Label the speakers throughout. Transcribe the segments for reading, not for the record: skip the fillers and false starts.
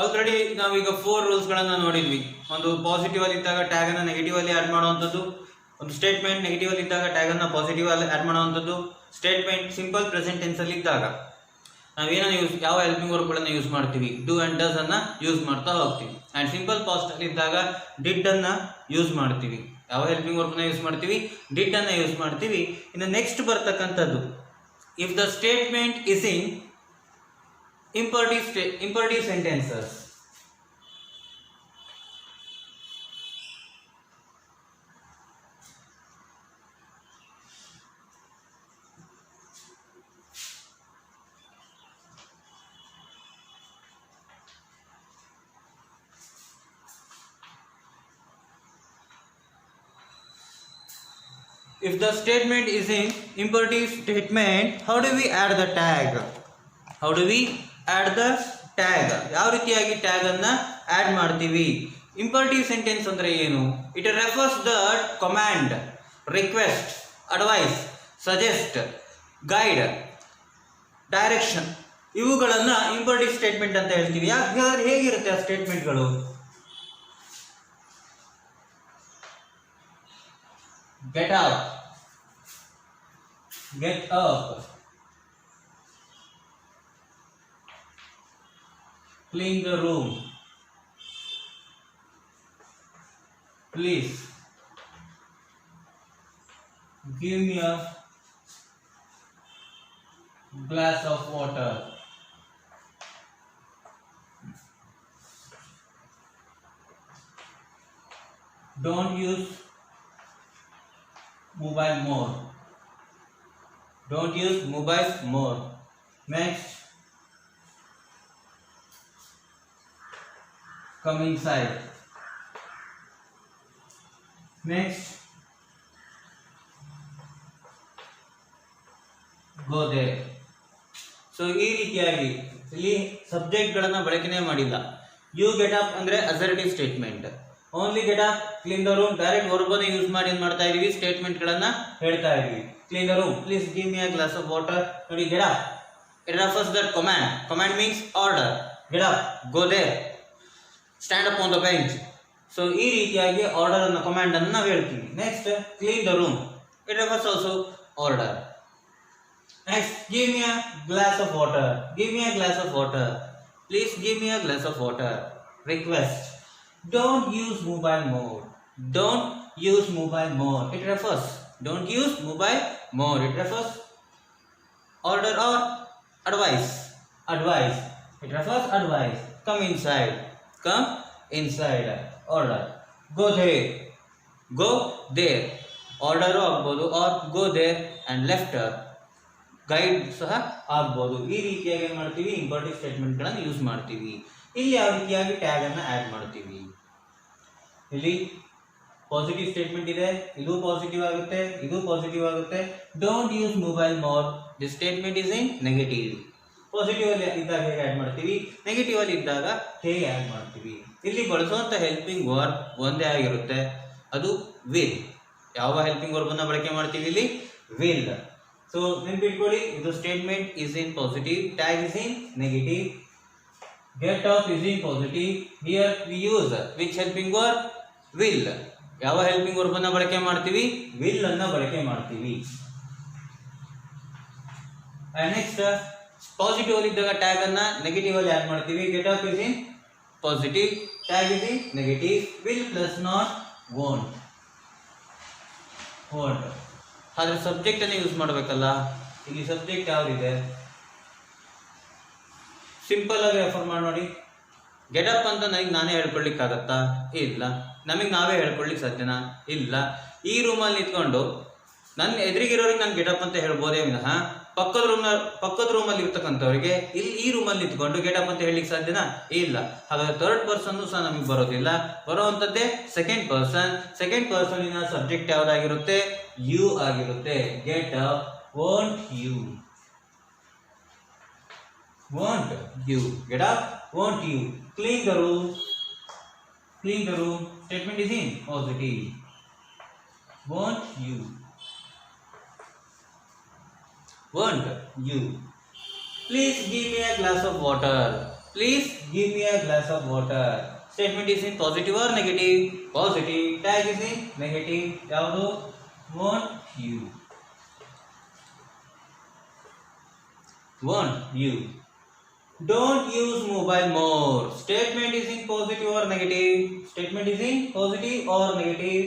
Speaker 1: Already ನಾವೀಗ 4 ರೂಲ್ಸ್ಗಳನ್ನು ನೋಡಿದ್ವಿ. ಒಂದು ಪಾಸಿಟಿವ್ ಅಲ್ಲಿ ಇದ್ದಾಗ ಟ್ಯಾಗ್ ಅನ್ನು ನೆಗೆಟಿವ್ ಅಲ್ಲಿ ಆಡ್ ಮಾಡುವಂಥದ್ದು, ಒಂದು ಸ್ಟೇಟ್ಮೆಂಟ್ ನೆಗೆಟಿವ್ ಅಲ್ಲಿ ಇದ್ದಾಗ ಟ್ಯಾಗ್ ಅನ್ನು ಪಾಸಿಟಿವ್ ಅಲ್ಲಿ ಆಡ್ ಮಾಡುವಂಥದ್ದು, ಸ್ಟೇಟ್ಮೆಂಟ್ ಸಿಂಪಲ್ ಪ್ರೆಸೆಂಟ್ ಟೆನ್ಸ್ ಅಲ್ಲಿ ಇದ್ದಾಗ ನಾವೇನನ್ನು ಯಾವ ಹೆಲ್ಪಿಂಗ್ ವರ್ಬ್ಗಳನ್ನು ಯೂಸ್ ಮಾಡ್ತೀವಿ, ಡೂ ಅಂಡ್ ಡಸ್ ಅನ್ನ ಯೂಸ್ ಮಾಡ್ತಾ ಹೋಗ್ತೀವಿ. ಅಂಡ್ ಸಿಂಪಲ್ ಪಾಸ್ಟ್ ಅಲ್ಲಿ ಇದ್ದಾಗ ಡಿಡ್ ಅನ್ನ ಯೂಸ್ ಮಾಡ್ತೀವಿ. ಯಾವ ಹೆಲ್ಪಿಂಗ್ ವರ್ಬ್ನ ಯೂಸ್ ಮಾಡ್ತೀವಿ, ಡಿಡ್ ಅನ್ನ ಯೂಸ್ ಮಾಡ್ತೀವಿ. ಇನ್ನು ನೆಕ್ಸ್ಟ್ ಬರ್ತಕ್ಕಂಥದ್ದು, if the statement is in imperative sentences. If the statement is in imperative statement, how do we add the tag? How do we add the tag? ಯಾವ ರೀತಿಯಾಗಿ tag ಅನ್ನ add ಮಾಡ್ತೀವಿ? ಇಂಪರ್ಟಿವ್ sentence ಅಂದ್ರೆ ಏನು? It refers the command, request, advice, suggest, guide, direction, ಇವುಗಳನ್ನ imperative statement ಅಂತ ಹೇಳ್ತೀವಿ. ಯಾಕೆ ಹೇಗಿರುತ್ತೆ ಆ ಸ್ಟೇಟ್ಮೆಂಟ್ಗಳು? Get up, get up, clean the room, please give me a glass of water, don't use mobile more, don't use mobile more. Next, come inside. Next, go there. So ಈ ರೀತಿಯಾಗಿ ಇಲ್ಲಿ ಸಬ್ಜೆಕ್ಟ್ಗಳನ್ನು ಬಳಕೆನೇ ಮಾಡಿಲ್ಲ. ಯು ಗೆಟ್ ಅಪ್ ಅಂದ್ರೆ assertive statement. Only get up, clean the room, direct ವರ್ಬನ್ನು use ಮಾಡಿ ಏನು ಮಾಡ್ತಾ ಇದೀವಿ, ಸ್ಟೇಟ್ಮೆಂಟ್ಗಳನ್ನು ಹೇಳ್ತಾ ಇದೀವಿ. Clean the room, please give me a glass of water. ನೋಡಿ, get up, it refers that command. Command means order. Get up, go there, stand up on the bench. So ಈ ರೀತಿಯಾಗಿ ಆರ್ಡರ್ ಅನ್ನು, ಕಮಾಂಡ್ ಅನ್ನು ನಾವು ಹೇಳ್ತೀವಿ. Next, clean the room, it refers also order. Next, give me a glass of water, give me a glass of water, please give me a glass of water. Request, don't use mobile more, don't use mobile more, it refers, don't use mobile more, it refers order or advice, advice, it refers advice. Come inside, come inside, order. Go there, go there, order ಆಗ್ಬೋದು, or go there and left, guide ಸಹ ಆಗ್ಬೋದು. ಈ ರೀತಿಯಾಗಿ ಏನು ಮಾಡ್ತೀವಿ, ಇಂಪರ್ಟಿವ್ ಸ್ಟೇಟ್ಮೆಂಟ್ಗಳನ್ನು use ಮಾಡ್ತೀವಿ. ಇಲ್ಲಿ ಯಾವ ರೀತಿಯಾಗಿ ಟ್ಯಾಗ್ ಅನ್ನು ಆಡ್ ಮಾಡ್ತೀವಿ? ಇಲ್ಲಿ ಪಾಸಿಟಿವ್ ಸ್ಟೇಟ್ಮೆಂಟ್ ಇದೆ, ಇದು ಪಾಸಿಟಿವ್ ಆಗುತ್ತೆ, ಇದು ಪಾಸಿಟಿವ್ ಆಗುತ್ತೆ. Don't use mobile more, the statement is in negative. Positive ಅಲ್ಲಿ ಇದ್ದಾಗ ಹೇಗೆ ಆಡ್ ಮಾಡ್ತೀವಿ, ನೆಗೆಟಿವ್ ಅಲ್ಲಿ ಇದ್ದಾಗ ಹೇಗೆ ಆಡ್ ಮಾಡ್ತೀವಿ? ಇಲ್ಲಿ ಬಳಸುವಂತ ಹೆಲ್ಪಿಂಗ್ ವರ್ಬ್ ಒಂದೇ ಆಗಿರುತ್ತೆ, ಅದು ವಿಲ್. ಯಾವ ಹೆಲ್ಪಿಂಗ್ ವರ್ಬ್ ಅನ್ನ ಬಳಕೆ ಮಾಡ್ತೀವಿ ಇಲ್ಲಿ? ವಿಲ್. ಸೊ ನೆನಪಿಟ್ಕೊಳ್ಳಿ, ಇದು statement is in positive, tag is in negative. Get up is in positive. Here we use which helping verb? Will. ಯಾವ ಹೆಲ್ಪಿಂಗ್ ವರ್ಬ್ ಅನ್ನ ಬಳಕೆ ಮಾಡ್ತೀವಿ? will ಅನ್ನ ಬಳಕೆ ಮಾಡ್ತೀವಿ. And next, ಪಾಸಿಟಿವ್ ಅಲ್ಲಿ ಇದ್ದಾಗ ಟ್ಯಾಗ್ ಅನ್ನ ನೆಗೆಟಿವ್ ಅಲ್ಲಿ ಆಡ್ ಮಾಡ್ತೀವಿ. Get up is in positive, tag is in negative. Will plus not won't. Won't. ಆದ್ರೆ ಸಬ್ಜೆಕ್ಟ್ ಅನ್ನು ಯೂಸ್ ಮಾಡಬೇಕಲ್ಲ. ಇಲ್ಲಿ ಸಬ್ಜೆಕ್ಟ್ ಯಾವ್ದಿದೆ? ಸಿಂಪಲ್ ಆಗಿ ರೆಫರ್ ಮಾಡಿ ನೋಡಿ. ಗೆಟಪ್ ಅಂತ ನನಗೆ ನಾನೇ ಹೇಳ್ಕೊಳ್ಲಿಕ್ಕಾಗತ್ತಾ? ಇಲ್ಲ. ನಮಗೆ ನಾವೇ ಹೇಳ್ಕೊಳ್ಲಿಕ್ಕೆ ಸಾಧ್ಯನಾ? ಇಲ್ಲ. ಈ ರೂಮಲ್ಲಿ ನಿಂತ್ಕೊಂಡು ನನ್ನ ಎದುರಿಗಿರೋರಿಗೆ ನಾನು ಗೆಟಪ್ ಅಂತ ಹೇಳ್ಬೋದೇ ವಿನಃ ಪಕ್ಕದ ರೂಮಲ್ಲಿ ಇರ್ತಕ್ಕಂಥವ್ರಿಗೆ ಇಲ್ಲಿ ಈ ರೂಮಲ್ಲಿ ನಿಂತ್ಕೊಂಡು ಗೆಟಪ್ ಅಂತ ಹೇಳಲಿಕ್ಕೆ ಸಾಧ್ಯನಾ? ಇಲ್ಲ. ಹಾಗಾದ್ರೆ ಥರ್ಡ್ ಪರ್ಸನ್ ಸಹ ನಮಗೆ ಬರೋದಿಲ್ಲ. ಬರುವಂಥದ್ದೇ second person. Second person subject ಯಾವ್ದಾಗಿರುತ್ತೆ? ಯು ಆಗಿರುತ್ತೆ. Get up, won't you, won't you. Get up, won't you. Clean the room, clean the room. Statement is in positive. Won't you, won't you. Please give me a glass of water. Please give me a glass of water. Statement is in positive or negative? Positive. Tag is in negative. ಯಾವುದು? Want you. Want you. Don't use mobile more. Statement is in positive or negative? Statement is in positive or negative?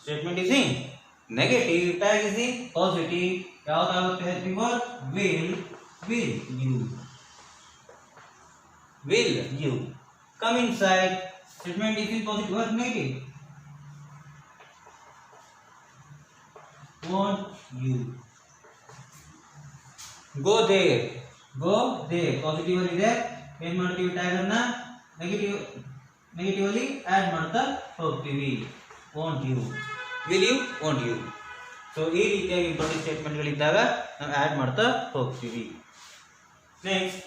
Speaker 1: Statement is in negative. Tag is in positive. ಯಾವ್ದಾಗುತ್ತೆ helping word? Will you. Will you. Come inside. Statement is in positive or negative? Want you. Go there. Go there. Positive ಅಲ್ಲಿ ಇದೆ. ಏನು ಮಾಡ್ತೀವಿ? Tag ಅನ್ನ negative ಅಲ್ಲಿ add ಮಾಡ್ತಾ ಹೋಗ್ತೀವಿ. Want you. Will you? Want you. So ಈ ರೀತಿಯಾಗಿ ಇಂಪಾರ್ಟೆಂಟ್ ಸ್ಟೇಟ್ಮೆಂಟ್ಗಳಿದ್ದಾಗ ನಾವು ಆಡ್ ಮಾಡ್ತಾ ಹೋಗ್ತೀವಿ. Next,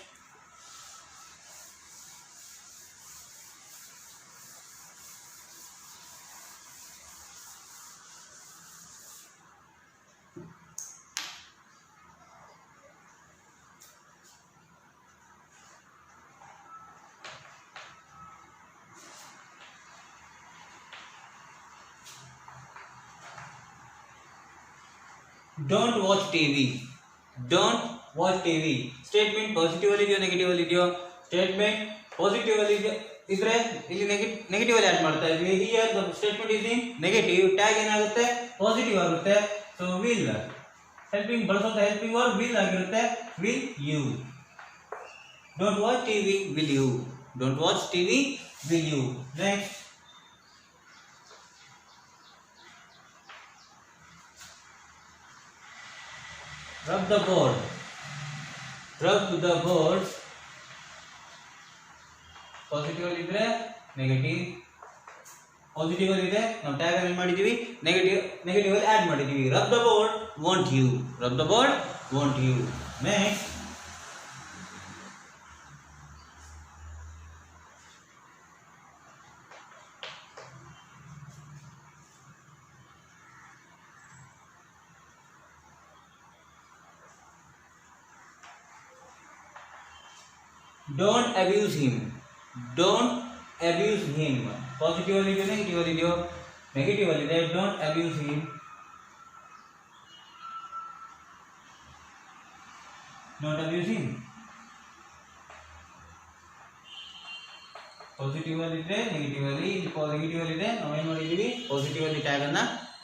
Speaker 1: don't watch TV. Don't watch TV. Statement positive ಅಲ್ಲಿ ಇದೆಯೋ ನೆಗೆಟಿವ್ ಅಲ್ಲಿ ಇದೆಯೋ? ಸ್ಟೇಟ್ಮೆಂಟ್ ಪಾಸಿಟಿವ್ ಅಲ್ಲಿ ಇದ್ರೆ ಇಲ್ಲಿ ನೆಗೆಟಿವ್ ಅಲ್ಲಿ ಆಡ್ ಮಾಡ್ತಾ ಇದ್ವಿ. Here the statement is in negative. Tag ಏನಾಗುತ್ತೆ? ಪಾಸಿಟಿವ್ ಆಗುತ್ತೆ. ಸೊ ವಿಲ್ ಹೆಲ್ಪಿಂಗ್ ಬಳಸುವಂತ ಹೆಲ್ಪಿಂಗ್ ವರ್ಬ್ ವಿಲ್ ಆಗಿರುತ್ತೆ. Will you. Don't watch TV. Will you? Don't watch TV. Will you? Next, rub the board. Rub the board. Positive ಅಲ್ಲಿ ಇದ್ರೆ negative, positive ಅಲ್ಲಿ ಇದೆ ನಾವು tag ಅಲ್ಲಿ ಮಾಡಿದೀವಿ, ನೆಗೆಟಿವ್ ಅಲ್ಲಿ ಆಡ್ ಮಾಡಿದೀವಿ. rub the board, want you. Rub the board, want you. Next, don't abuse him. Don't abuse him. Positive ಅಲ್ಲಿ ಇದೆಯೋ ನೆಗೆಟಿವ್ ಅಲ್ಲಿ ಇದೆಯೋ? ನೆಗೆಟಿವ್ ಅಲ್ಲಿ ಇದೆ. don't abuse him. don't abuse him. Positive ಅಲ್ಲಿ ಇದ್ರೆ ನೆಗೆಟಿವ್ ಅಲ್ಲಿ, ನೆಗೆಟಿವ್ ಅಲ್ಲಿ ಇದೆ ನಾವು ಏನು ಮಾಡಿದೀವಿ? ಪಾಸಿಟಿವ್ ಅಲ್ಲಿ ಟ್ಯಾಗ್ ಅನ್ನ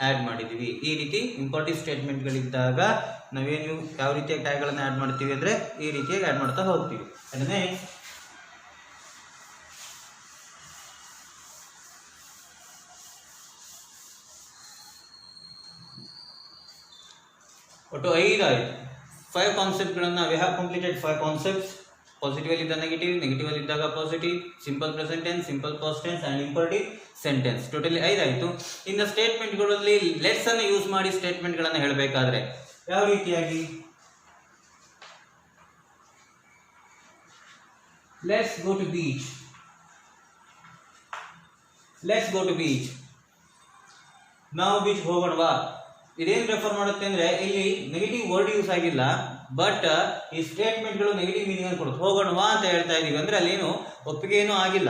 Speaker 1: ಆಡ್ ಮಾಡಿದೀವಿ. ಈ ರೀತಿ ಇಂಪಾರ್ಟೆಂಟ್ ಸ್ಟೇಟ್ಮೆಂಟ್ ಗಳಿದ್ದಾಗ ನಾವೇನು ಯಾವ ರೀತಿಯಾಗಿ ಟ್ಯಾಗ್ ಗಳನ್ನ ಆಡ್ ಮಾಡ್ತೀವಿ ಅಂದ್ರೆ ಈ ರೀತಿಯಾಗಿ ಆಡ್ ಮಾಡ್ತಾ ಹೋಗ್ತೀವಿ. ಅದನ್ನೇ ಒಟ್ಟು 5 ಆಯಿತು. 5 ಕಾನ್ಸೆಪ್ಟ್ಗಳನ್ನು we have completed 5 concepts. Positive ಅಲ್ಲಿ ಇದ್ದಾಗ ನೆಗೆಟಿವ್, ನೆಗೆಟಿವ್ ಅಲ್ಲಿ ಇದ್ದಾಗ positive, simple present tense, simple past tense and imperative sentence. Totally 5 ಆಯಿತು. ಇನ್ನು ಸ್ಟೇಟ್ಮೆಂಟ್ಗಳಲ್ಲಿ ಲೆಟ್ಸ್ ಅನ್ನು ಯೂಸ್ ಮಾಡಿ ಸ್ಟೇಟ್ಮೆಂಟ್ಗಳನ್ನು ಹೇಳಬೇಕಾದ್ರೆ ಯಾವ ರೀತಿಯಾಗಿ? Let's go to beach. Let's go to beach. ನಾವು ಬೀಚ್ ಹೋಗೋಣವಾ? ಇದೇನು ರೆಫರ್ ಮಾಡುತ್ತೆ ಅಂದ್ರೆ ಇಲ್ಲಿ ನೆಗೆಟಿವ್ ವರ್ಡ್ ಯೂಸ್ ಆಗಿಲ್ಲ, ಬಟ್ ಈ ಸ್ಟೇಟ್ಮೆಂಟ್ಗಳು ನೆಗೆಟಿವ್ ಮೀನಿಂಗ್ ಅನ್ನು ಕೊಡುತ್ತೆ. ಹೋಗೋಣವಾ ಅಂತ ಹೇಳ್ತಾ ಇದೀವಿ ಅಂದ್ರೆ ಅಲ್ಲೇನು ಒಪ್ಪಿಗೆ ಏನೂ ಆಗಿಲ್ಲ.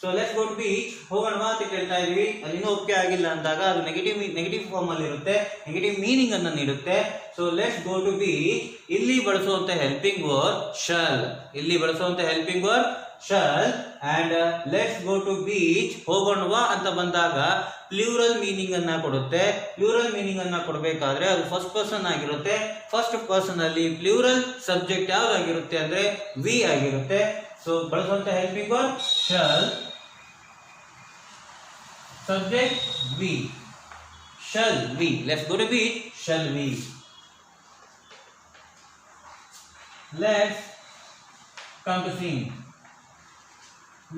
Speaker 1: So let's go to beach, ಹೋಗೋಣವಾ ಅಂತ ಕೇಳ್ತಾ ಇದೀವಿ, ಅಲ್ಲಿನೂ ಒಪ್ಪಿಗೆ ಆಗಿಲ್ಲ ಅಂದಾಗ ಅದು ನೆಗೆಟಿವ್ ಫಾರ್ಮ್ ಅಲ್ಲಿ ಇರುತ್ತೆ, ನೆಗೆಟಿವ್ ಮೀನಿಂಗ್ ಅನ್ನು ನೀಡುತ್ತೆ. So let's go to beach ಇಲ್ಲಿ ಬಳಸುವಂತ ಹೆಲ್ಪಿಂಗ್ ವರ್ಡ್ ಶಲ್. ಇಲ್ಲಿ ಬಳಸುವಂತ helping word shall. And let's go to beach ಹೋಗೋಣವಾ ಅಂತ ಬಂದಾಗ ಪ್ಲೂರಲ್ ಮೀನಿಂಗ್ ಅನ್ನ ಕೊಡುತ್ತೆ. ಪ್ಲೂರಲ್ ಮೀನಿಂಗ್ ಅನ್ನ ಕೊಡಬೇಕಾದ್ರೆ ಅದು ಫಸ್ಟ್ ಪರ್ಸನ್ ಆಗಿರುತ್ತೆ. ಫಸ್ಟ್ ಪರ್ಸನ್ ಅಲ್ಲಿ ಪ್ಲೂರಲ್ ಸಬ್ಜೆಕ್ಟ್ ಯಾವ್ದಾಗಿರುತ್ತೆ ಅಂದ್ರೆ ವಿ ಆಗಿರುತ್ತೆ. ಸೊ ಬಳಸುವಂತ helping word shall, subject we. shall we. Let's go to beach. Shall we? Let's come to sing.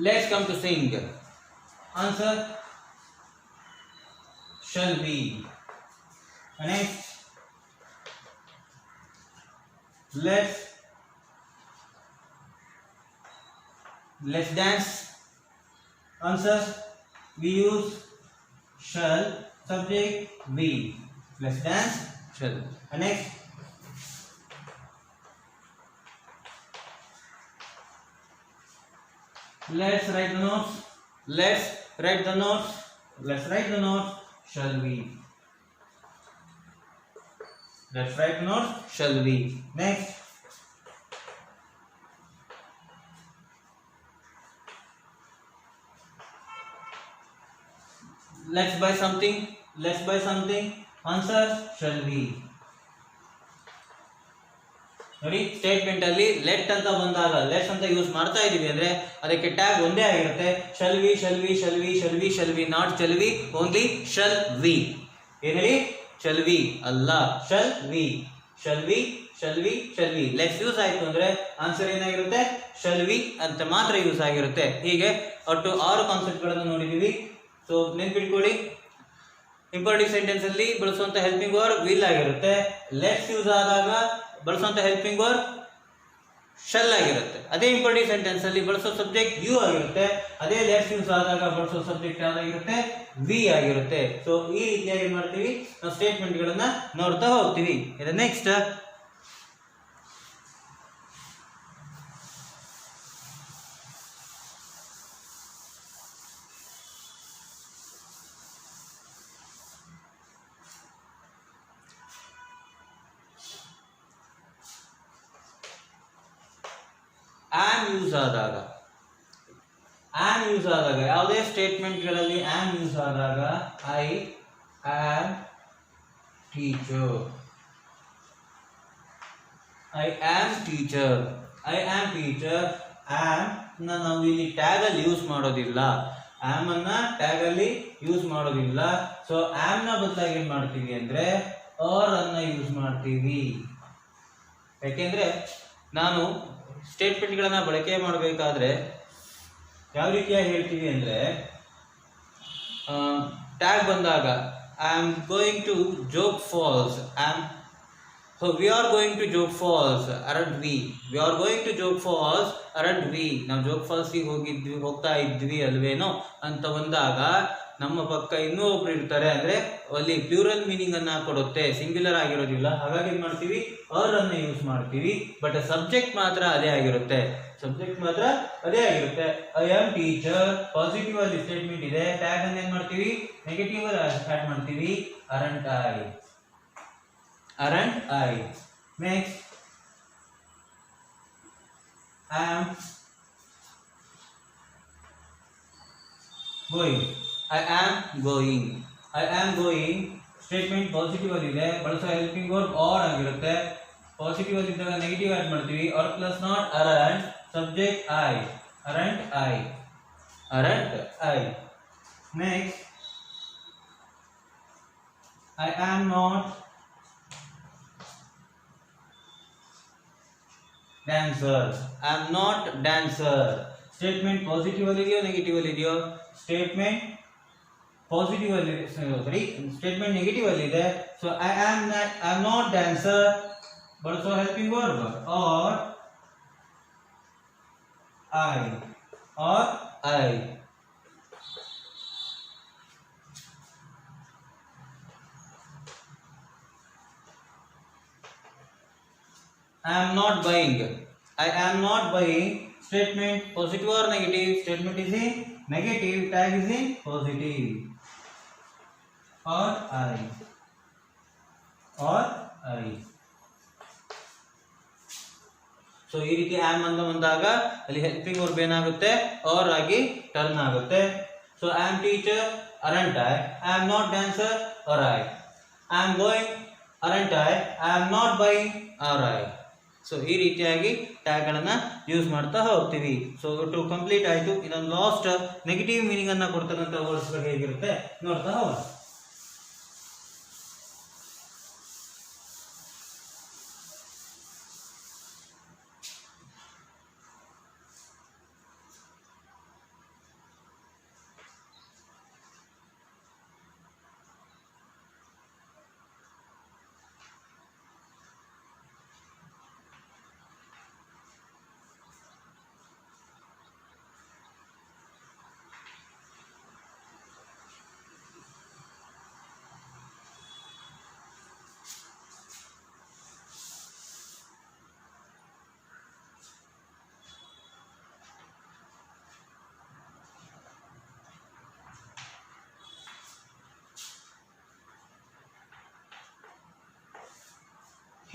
Speaker 1: Let's come to sing. Answer: shall we? Next, let's dance. Answer: we use shall, subject we. Let's dance, shall. Next, Let's write the notes. Let's write the notes. Let's write the notes. Shall we? Let's write the notes. Shall we? Next. Let's buy something. Let's buy something. Answer. Shall we? ನೋಡಿ, statement ಅಲ್ಲಿ let ಅಂತ ಬಂದಾಗ let's ಅಂತ use ಮಾಡ್ತಾ ಇದೀವಿ ಅಂದ್ರೆ ಅದಕ್ಕೆ tag ಒಂದೇ ಆಗಿರುತ್ತೆ. Shall we, shall V, shall V, shall V, shall V, not shall we, only shall we. ಏನ್ ಹೇಳಿ? ಶಲ್ ವಿ ಅಲ್ಲ, shall we, shall V, shall V, shall V. Let's use ಆಯ್ತು ಅಂದ್ರೆ ಆನ್ಸರ್ ಏನಾಗಿರುತ್ತೆ? ಶಲ್ ವಿ ಅಂತ ಮಾತ್ರ use ಆಗಿರುತ್ತೆ. ಹೀಗೆ ಒಟ್ಟು 6 ಕಾನ್ಸೆಪ್ಟ್ ಗಳನ್ನು ನೋಡಿದೀವಿ. ಸೊ ನೆನ್ಪಿಟ್ಕೊಳ್ಳಿ, ಇಂಪರ್ಟಿವ್ ಸೆಂಟೆನ್ಸ್ ಅಲ್ಲಿ ಬಳಸುವಂತ ಹೆಲ್ಪಿಂಗ್ ವರ್ಬ್ ವಿಲ್ ಆಗಿರುತ್ತೆ. ಲೆಟ್ಸ್ ಯೂಸ್ ಆದಾಗ ಬಳಸುವಂತ ಹೆಲ್ಪಿಂಗ್ ವರ್ಬ್ ಶಲ್ ಆಗಿರುತ್ತೆ. ಅದೇ ಇಂಪರ್ಟಿವ್ ಸೆಂಟೆನ್ಸ್ ಅಲ್ಲಿ ಬಳಸೋ ಸಬ್ಜೆಕ್ಟ್ ಯು ಆಗಿರುತ್ತೆ. ಅದೇ ಲೆಟ್ಸ್ ಯೂಸ್ ಆದಾಗ ಬಳಸೋ ಸಬ್ಜೆಕ್ಟ್ ಯಾವ್ದಾಗಿರುತ್ತೆ? ವಿ ಆಗಿರುತ್ತೆ. ಸೊ ಈ ರೀತಿಯಾಗಿ ಏನ್ ಮಾಡ್ತೀವಿ, ನಾವು ಸ್ಟೇಟ್ಮೆಂಟ್ ಗಳನ್ನ ನೋಡ್ತಾ ಹೋಗ್ತೀವಿ. ಇದು ನೆಕ್ಸ್ಟ್ ಆಮ್ ಯೂಸ್ ಆದಾಗ, ಆಮ್ ಯೂಸ್ ಆದಾಗ ಯಾವುದೇ ಸ್ಟೇಟ್ಮೆಂಟ್ ಗಳಲ್ಲಿ ಆಮ್ ಯೂಸ್ ಆದಾಗ I am teacher, I am teacher, I am teacher. Am ನಾವು ಇಲ್ಲಿ ಟ್ಯಾಗ್ ಅಲ್ಲಿ ಯೂಸ್ ಮಾಡೋದಿಲ್ಲ, ಆಮ್ ಅನ್ನ ಟ್ಯಾಗ್ ಅಲ್ಲಿ ಯೂಸ್ ಮಾಡೋದಿಲ್ಲ. ಸೊ ಆಮ್ ನ ಬದಲಾಗಿ ಏನ್ ಮಾಡ್ತೀವಿ ಅಂದ್ರೆ ಆರ್ ಅನ್ನ ಯೂಸ್ ಮಾಡ್ತೀವಿ. ಯಾಕೆಂದ್ರೆ ನಾನು ಸ್ಟೇಟ್ಮೆಂಟ್ ಗಳನ್ನ ಬಳಕೆ ಮಾಡಬೇಕಾದ್ರೆ ಯಾವ ರೀತಿಯಾಗಿ ಹೇಳ್ತೀವಿ ಅಂದ್ರೆ ಟ್ಯಾಗ್ ಬಂದಾಗ I am going to Jog Falls, we are going to Jog Falls aren't we, we are going to Jog Falls aren't we. ನಾವು ಜೋಗ್ ಫಾಲ್ಸ್ಗೆ ಹೋಗ್ತಾ ಇದ್ವಿ ಅಲ್ವೇನೋ ಅಂತ ಬಂದಾಗ ನಮ್ಮ ಪಕ್ಕ ಇನ್ನೂ ಒಬ್ರು ಇರ್ತಾರೆ ಅಂದ್ರೆ ಅಲ್ಲಿ ಪ್ಲೂರಲ್ ಮೀನಿಂಗ್ ಅನ್ನ ಕೊಡುತ್ತೆ, ಸಿಂಗ್ಯುಲರ್ ಆಗಿರೋದಿಲ್ಲ. ಹಾಗಾಗಿ ಏನ್ ಮಾಡ್ತೀವಿ, ಅವರ್ ಅನ್ನ ಯೂಸ್ ಮಾಡ್ತೀವಿ. ಬಟ್ ಸಬ್ಜೆಕ್ಟ್ ಮಾತ್ರ ಅದೇ ಆಗಿರುತ್ತೆ, ಸಬ್ಜೆಕ್ಟ್ ಮಾತ್ರ ಅದೇ ಆಗಿರುತ್ತೆ. ಐ ಆಮ್ ಟೀಚರ್ ಪಾಸಿಟಿವ್ ಅಲ್ಲಿ ಸ್ಟೇಟ್ಮೆಂಟ್ ಇದೆ, ಟ್ಯಾಗ್ ಅನ್ನ ಏನ್ ಮಾಡ್ತೀವಿ, ನೆಗೆಟಿವ್ ಅಲ್ಲಿ ಸ್ಟಾರ್ಟ್ ಮಾಡ್ತೀವಿ, aren't I, aren't I. Next I am going, I am going, I am going statement positive ಅಲ್ಲಿ ಇದೆ, ಬಳಸೋ ಹೆಲ್ಪಿಂಗ್ ವರ್ಬ್ ಆರ್ ಆಗಿರುತ್ತೆ. ಪಾಸಿಟಿವ್ ಅಲ್ಲಿ ಇದ್ದಾಗ ನೆಗೆಟಿವ್ ಆಡ್ ಮಾಡ್ತೀವಿ, are plus not aren't, subject I, aren't I, aren't I. Next I am not dancer, I am not dancer. Statement positive ಅಲ್ಲಿ ಇದೆಯೋ negative ಅಲ್ಲಿ ಇದೆಯೋ? ಸ್ಟೇಟ್ಮೆಂಟ್ ಪಾಸಿಟಿವ್ ಅಲ್ಲಿ, ಸಾರಿ ಸ್ಟೇಟ್ಮೆಂಟ್ ನೆಗೆಟಿವ್ ಅಲ್ಲಿ ಇದೆ. So I am not dancer, ಬಳಸೋ helping verb are I, are I. I am not buying, I am not buying. Statement positive or negative? Statement is in negative, tag is in positive. Or I, or I. So ಈ ರೀತಿ am ಅಂತ ಬಂದಾಗ ಅಲ್ಲಿ helping verb ಏನಾಗುತ್ತೆ, are ಆಗಿ turn ಆಗುತ್ತೆ. So I am teacher aren't I am not dancer are I am going aren't I am not buying are I. So ಈ ರೀತಿಯಾಗಿ ಟ್ಯಾಗ್ ಗಳನ್ನ ಯೂಸ್ ಮಾಡ್ತಾ ಹೋಗ್ತೀವಿ. ಸೊ ಟು ಕಂಪ್ಲೀಟ್ ಆಯ್ತು. ಇದೊಂದು ಲಾಸ್ಟ್ ನೆಗೆಟಿವ್ ಮೀನಿಂಗ್ ಅನ್ನ ಕೊಡ್ತಕ್ಕಂಥ ವರ್ಡ್ಸ್ ಹೇಗಿರುತ್ತೆ ನೋಡ್ತಾ ಹೋಗೋಣ.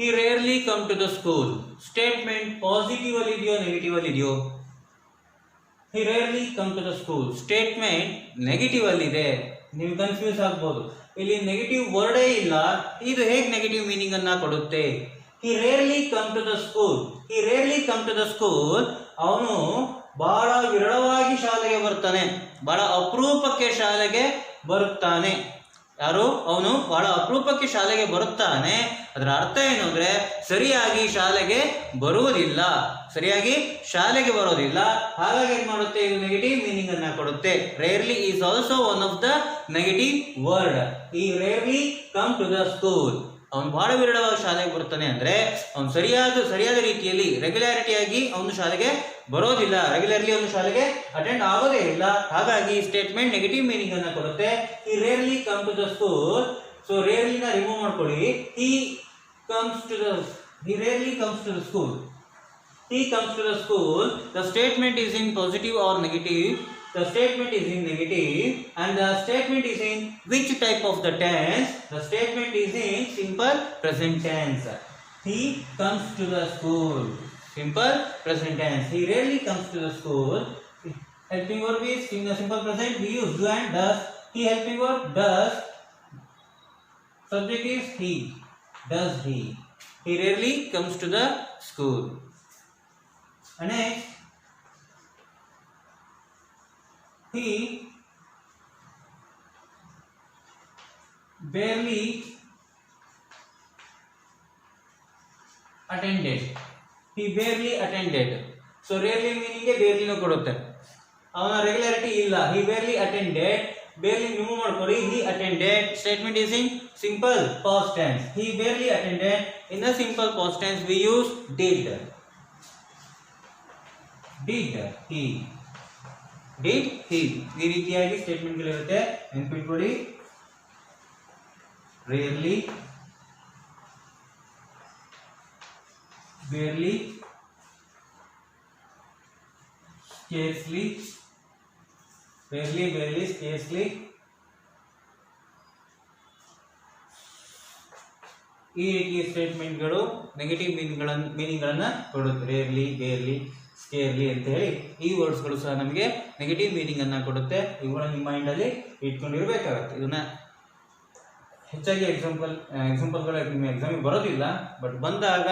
Speaker 1: he rarely come to the school. Statement positive ಅಲ್ಲಿ ಇದೆಯೋ ನೆಗೆಟಿವ್ ಅಲ್ಲಿ ಇದೆಯೋ? he rarely come to the school. Statement negative ಅಲ್ಲಿ ಇದೆ. ನೀವು ಕನ್ಫ್ಯೂಸ್ ಆಗ್ಬೋದು, ಇಲ್ಲಿ ನೆಗೆಟಿವ್ ವರ್ಡೇ ಇಲ್ಲ, ಇದು ಹೇಗೆ ನೆಗೆಟಿವ್ ಮೀನಿಂಗ್ ಅನ್ನ ಕೊಡುತ್ತೆ? he rarely come to the school. he rarely come to the school. ಅವನು ಬಹಳ ವಿರಳವಾಗಿ ಶಾಲೆಗೆ ಬರ್ತಾನೆ, ಬಹಳ ಅಪರೂಪಕ್ಕೆ ಶಾಲೆಗೆ ಬರುತ್ತಾನೆ. ಯಾರು? ಅವನು ಬಹಳ ಅಪರೂಪಕ್ಕೆ ಶಾಲೆಗೆ ಬರುತ್ತಾನೆ. ಅದರ ಅರ್ಥ ಏನು ಅಂದ್ರೆ ಸರಿಯಾಗಿ ಶಾಲೆಗೆ ಬರುವುದಿಲ್ಲ, ಸರಿಯಾಗಿ ಶಾಲೆಗೆ ಬರೋದಿಲ್ಲ. ಹಾಗಾಗಿ ಏನ್ ಮಾಡುತ್ತೆ, ಇದು ನೆಗೆಟಿವ್ ಮೀನಿಂಗ್ ಅನ್ನ ಕೊಡುತ್ತೆ. Rarely is also one of the negative word. He rarely come to the school. ಅವನು ಬಹಳ ವಿರಳವಾಗಿ ಶಾಲೆಗೆ ಬರ್ತಾನೆ ಅಂದ್ರೆ ಅವನು ಸರಿಯಾದ ರೀತಿಯಲ್ಲಿ ರೆಗ್ಯುಲಾರಿಟಿಯಾಗಿ ಅವನು ಶಾಲೆಗೆ ಬರೋದಿಲ್ಲ, ರೆಗ್ಯುಲರ್ಲಿ ಅವನು ಶಾಲೆಗೆ ಅಟೆಂಡ್ ಆಗೋದೇ ಇಲ್ಲ. ಹಾಗಾಗಿ ಸ್ಟೇಟ್ಮೆಂಟ್ ನೆಗೆಟಿವ್ ಮೀನಿಂಗ್ ಅನ್ನ ಕೊಡುತ್ತೆ. He rarely come to the school. So ರೇರ್ಲಿನ ರಿಮೂವ್ ಮಾಡ್ಕೊಳ್ಳಿ. he rarely comes to the school. he comes to the school. The statement is in positive or negative. The statement is in negative, and the statement is in which type of the tense? The statement is in simple present tense. He comes to the school. Simple present tense. He rarely comes to the school. Helping verb is in the simple present. We use do and does. He helping verb does. Subject is he. Does he? He rarely comes to the school. And next, he barely attended. He barely attended. So rarely meaning barely no ಕೊಡುತ್ತೆ. ಅವನ regularity ಇಲ್ಲ. he barely attended. barely remove ಮಾಡ್ಕೊಳ್ಳಿ. he attended. Statement is in simple past tense. he barely attended. In the simple past tense we use did. he did he. ಈ ರೀತಿಯಾಗಿ statement ಗಳಿರುತ್ತೆ, ನೆನಪಿಟ್ಕೊಳ್ಳಿ. Rarely, barely, scarcely, rarely, barely, scarcely. ಈ ರೀತಿಯ ಸ್ಟೇಟ್ಮೆಂಟ್ಗಳು negative ಮೀನಿಂಗ್ಗಳನ್ನ ಕೊಡುತ್ತೆ. Rarely, barely, ಸ್ಕೇರ್ಲಿ ಅಂತ ಹೇಳಿ ಈ ವರ್ಡ್ಸ್ಗಳು ಸಹ ನಮಗೆ ನೆಗೆಟಿವ್ ಮೀನಿಂಗ್ ಅನ್ನ ಕೊಡುತ್ತೆ. ಇವುಗಳನ್ನ ನಿಮ್ಮ ಮೈಂಡ್ ಅಲ್ಲಿ ಇಟ್ಕೊಂಡಿರ್ಬೇಕಾಗತ್ತೆ. ಇದನ್ನ ಹೆಚ್ಚಾಗಿ ಎಕ್ಸಾಂಪಲ್ಗಳು ನಿಮ್ಮ ಎಕ್ಸಾಮಿಗೆ ಬರೋದಿಲ್ಲ, ಬಟ್ ಬಂದಾಗ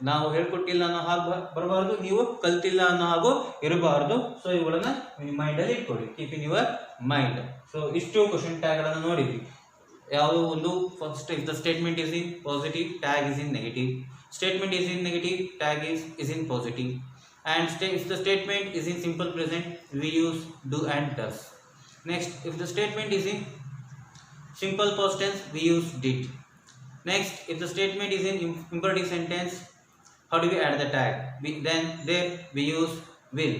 Speaker 1: ನಾವು ಹೇಳ್ಕೊಟ್ಟಿಲ್ಲ ಅನ್ನೋ ಹಾಗೆ ಬರಬಾರ್ದು, ನೀವು ಕಲ್ತಿಲ್ಲ ಅನ್ನೋ ಹಾಗೂ ಇರಬಾರ್ದು. ಸೊ ಇವುಗಳನ್ನ ನಿಮ್ಮ ಮೈಂಡ್ ಅಲ್ಲಿ ಇಟ್ಕೊಳ್ಳಿ, keep in your mind. So ಇಷ್ಟು ಕ್ವಶನ್ ಟ್ಯಾಗ್ ಗಳನ್ನ ನೋಡಿದ್ವಿ. ಯಾವುದೋ ಒಂದು first, if the statement is in positive, tag is in negative. Statement is in negative, tag is in positive. And if the statement is in simple present, we use do and does. Next, if the statement is in simple past tense, we use did. Next, if the statement is in imperative sentence, how do we add the tag? Then there we use will,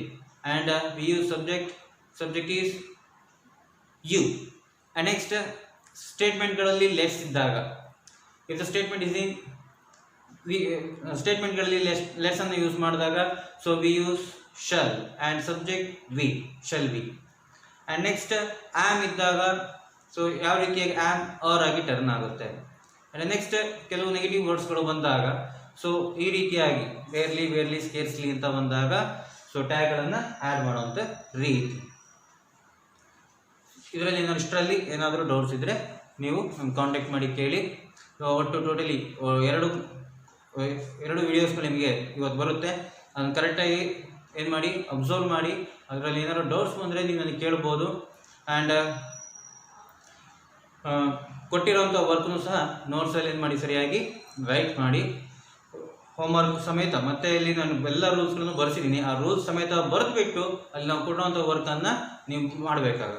Speaker 1: and we use subject is you. And next, statement ಗಳಲ್ಲಿ less ಇದ್ದಾಗ, if the statement is in statement ಗಳಲ್ಲಿ let's ಅನ್ನು use ಮಾಡಿದಾಗ, so we use shall and subject we, shall we. And next am ಇದ್ದಾಗ, so ಯಾವ ರೀತಿಯಾಗಿ am are ಆಗಿ turn ಆಗುತ್ತೆ. ಅಂಡ್ ನೆಕ್ಸ್ಟ್ ಕೆಲವು ನೆಗೆಟಿವ್ ವರ್ಡ್ಸ್ಗಳು ಬಂದಾಗ, ಸೊ ಈ ರೀತಿಯಾಗಿ ರೇರ್ಲಿ, ವೇರ್ಲಿ, ಸ್ಕೇರ್ಸ್ಲಿ ಅಂತ ಬಂದಾಗ, ಸೊ ಟ್ಯಾಗ್ಗಳನ್ನು ಆ್ಯಡ್ ಮಾಡುವಂಥ ರೀತಿ. ಇದರಲ್ಲಿ ಇಷ್ಟರಲ್ಲಿ ಏನಾದರೂ ಡೌಟ್ಸ್ ಇದ್ದರೆ ನೀವು ನಮ್ಮ ಕಾಂಟ್ಯಾಕ್ಟ್ ಮಾಡಿ ಕೇಳಿ. ಒಟ್ಟು ಟೋಟಲಿ ಎರಡು ವಿಡಿಯೋಸ್ಗಳು ನಿಮಗೆ ಇವತ್ತು ಬರುತ್ತೆ. ಅದನ್ನು ಕರೆಕ್ಟಾಗಿ ಏನು ಮಾಡಿ, ಅಬ್ಸರ್ವ್ ಮಾಡಿ. ಅದರಲ್ಲಿ ಏನಾದ್ರು ಡೌಟ್ಸ್ ಬಂದರೆ ನೀವು ನನಗೆ ಕೇಳ್ಬೋದು. ಆ್ಯಂಡ್ ಕೊಟ್ಟಿರೋಂಥ ವರ್ಕ್ನು ಸಹ ನೋಟ್ಸಲ್ಲಿ ಏನು ಮಾಡಿ, ಸರಿಯಾಗಿ ರೈಟ್ ಮಾಡಿ. ಹೋಮ್ವರ್ಕ್ ಸಮೇತ ಮತ್ತೆ ಇಲ್ಲಿ ನಾನು ಎಲ್ಲ ರೂಲ್ಸ್ಗಳನ್ನು ಬರೆಸಿದ್ದೀನಿ. ಆ ರೂಲ್ಸ್ ಸಮೇತ ಬರೆದುಬಿಟ್ಟು ಅಲ್ಲಿ ನಾವು ಕೊಡುವಂಥ ವರ್ಕನ್ನು ನೀವು ಮಾಡಬೇಕಾಗುತ್ತೆ.